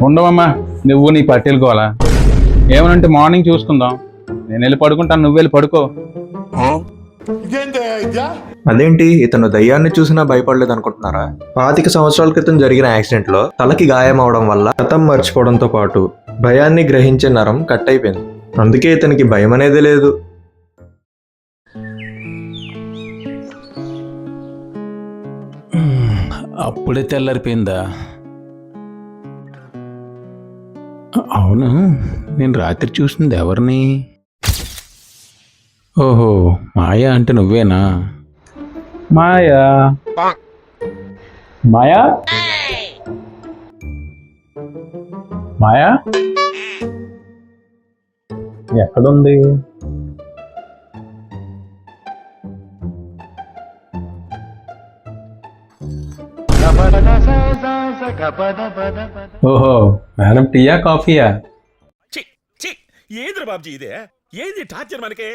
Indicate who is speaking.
Speaker 1: ఉండవమ్మా, నువ్వు నీ పట్టెలుకోవాలా? ఏమనంటే మార్నింగ్ చూసుకుందాం. నేను వెళ్ళి పడుకుంటాను, నువ్వు వెళ్ళి పడుకో.
Speaker 2: అదేంటి, ఇతను దయ్యాన్ని చూసినా భయపడలేదు అనుకుంటున్నారా? 25 సంవత్సరాల క్రితం జరిగిన యాక్సిడెంట్ లో తలకి గాయం అవడం వల్ల గతం మర్చిపోవడంతో పాటు భయాన్ని గ్రహించే నరం కట్ అయిపోయింది. అందుకే ఇతనికి భయం అనేది లేదు.
Speaker 1: అప్పుడే తెల్లారిపోయిందా? అవును, నేను రాత్రి చూసింది ఎవరిని? ఓహో, మాయా అంటే నువ్వేనా? మాయా, మాయా, మాయా ఎక్కడుంది? ఓహో, మేడం టీయా కాఫీయా?
Speaker 3: ఏంద్ర బాబ్జీ ఇదే? ఏంది టార్చర్ మనకి?